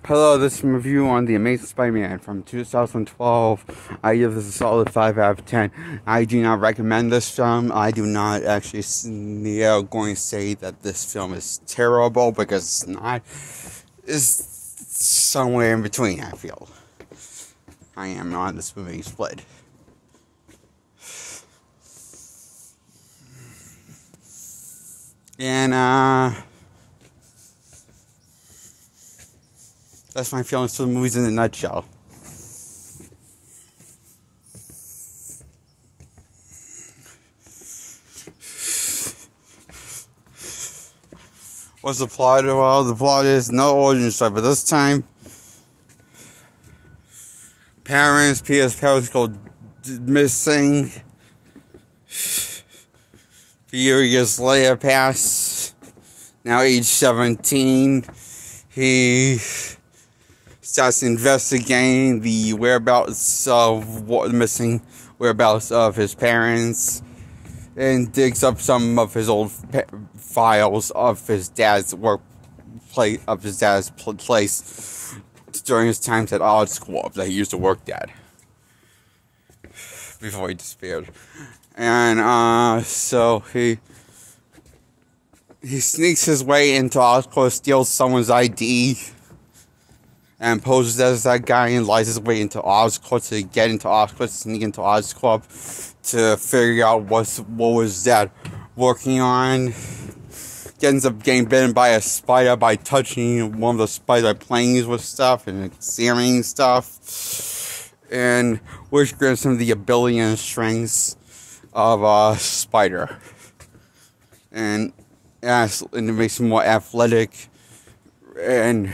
Hello, this is a review on The Amazing Spider-Man from 2012. I give this a solid 5 out of 10. I do not recommend this film. I do not actually going to say that this film is terrible, because it's not. It's somewhere in between, I feel. I am on this movie split. And, that's my feelings for the movies in a nutshell. What's the plot? Well, the plot is no origin story, but this time, Peter's parents go missing. A few years later pass. Now age 17, he starts investigating the whereabouts of the missing whereabouts of his parents, and digs up some of his old files of his dad's place during his times at Oscorp that he used to work at before he disappeared. And so he sneaks his way into Oscorp, steals someone's ID, and poses as that guy, and lies his way into Oscorp to get into Oscorp, sneak into Oscorp to figure out what was Dad working on. Ends up getting bitten by a spider by touching one of the spider planes with stuff and examining stuff, and which grants him the ability and strengths of a spider, and it makes him more athletic and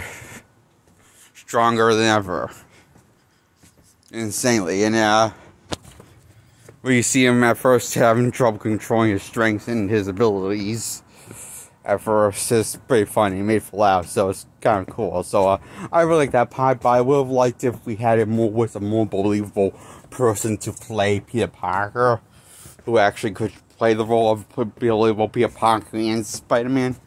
stronger than ever. Insanely. And where you see him at first having trouble controlling his strengths and his abilities. At first, it's pretty funny, made for laugh, so it's kind of cool. So I really like that part, but I would have liked if we had it more with a more believable person to play Peter Parker, who actually could play the role of believable Peter Parker and Spider-Man.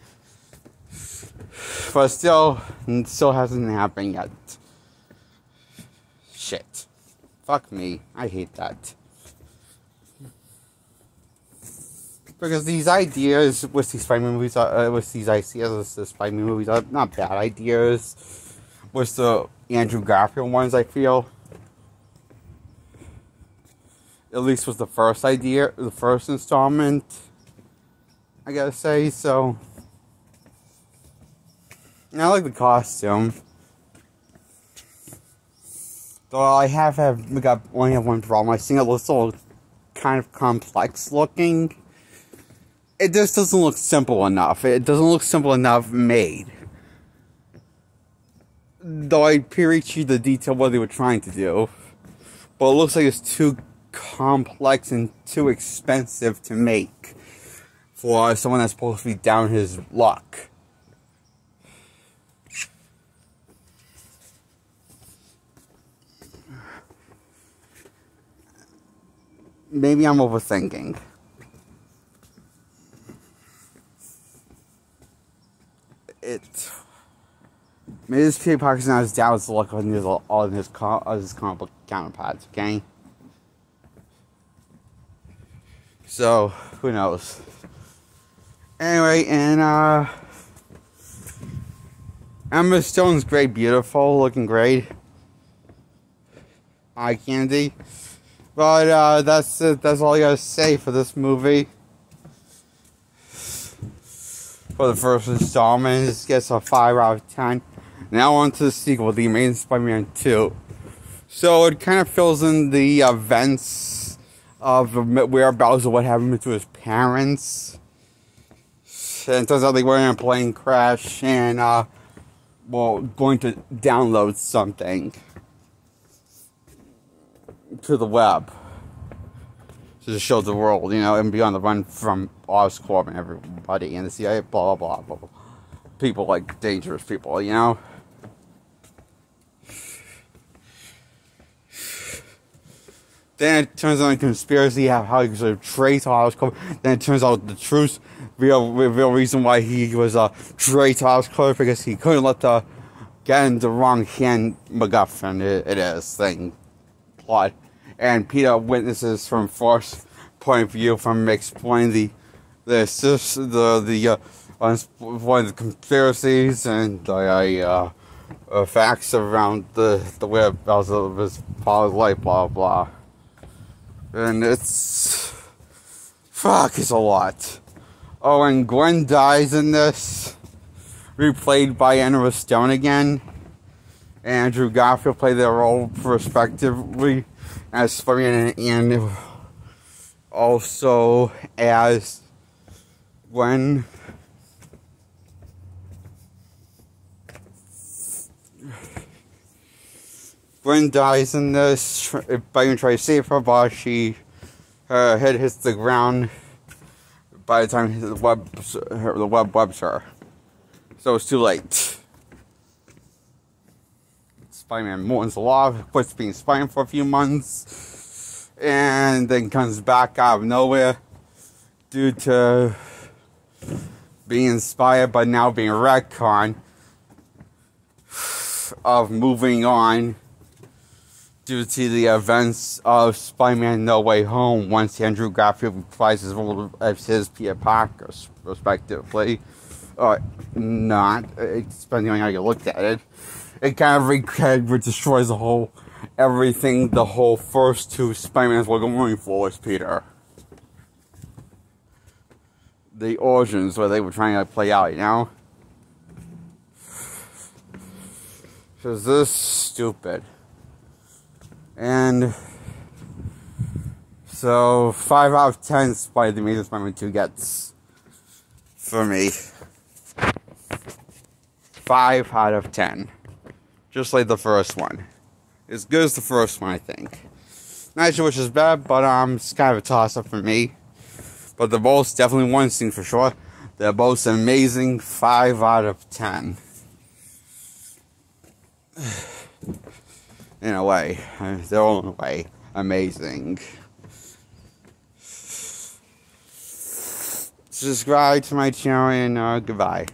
But still hasn't happened yet. Shit. Fuck me. I hate that. Because these ideas with these Spider-Man movies, the Spider-Man movies are not bad ideas. With the Andrew Garfield ones, I feel. At least with the first idea, the first installment, I gotta say, so. And I like the costume. Though I only have one problem. I think it looks a little kind of complex looking. It just doesn't look simple enough. It doesn't look simple enough made. Though I appreciate the detail what they were trying to do. But it looks like it's too complex and too expensive to make for someone that's supposed to be down his luck. Maybe I'm overthinking. Maybe this Peter Parker's not as down as the luck of all of his comic book counterparts, okay? So, who knows? Anyway, and Emma Stone's great, beautiful, looking great. Eye candy. But that's all I gotta say for this movie. For the first installment, this gets a 5 out of 10. Now on to the sequel, The Amazing Spider-Man 2. So it kind of fills in the events of the whereabouts of what happened to his parents. And it turns out they were in a plane crash and, going to download something to the web to show the world, and be on the run from Oscorp and everybody and the CIA, blah, blah, blah, blah, blah. People like dangerous people, Then it turns out a conspiracy, how he was a traitor to Oscorp. Then it turns out the real reason why he was a traitor to Oscorp, because he couldn't let the getting the wrong hand MacGuffin it is thing plot, and Peter witnesses from first point of view from explaining one of the conspiracies and the facts around the whereabouts of his father's life, blah blah, and it's a lot. Oh, and Gwen dies in this, replayed by Emma Stone again. Andrew Garfield played their role respectively as Spider-Man and also as Gwen. Gwen dies in this. Spider-Man tries to save her, but her head hits the ground by the time the web webs her. So it's too late. Spider-Man mourns the law, quits being Spider-Man for a few months, and then comes back out of nowhere due to being inspired but now being retconned of moving on due to the events of Spider-Man No Way Home once Andrew Garfield reprises his role as his Peter Parker, respectively. Or not, depending on how you looked at it. It kind of destroys the whole first two Spider-Mans were going for was Peter. The origins where they were trying to play out, you know? Because this is stupid. And so 5 out of 10 Spider-Man The Amazing Spider-Man 2 gets for me. 5 out of 10. Just like the first one. As good as the first one, I think. Not sure which is bad, but it's kind of a toss-up for me. But they're both definitely one scene for sure. They're both amazing. 5 out of 10. In a way. Their own way. Amazing. Subscribe to my channel and goodbye.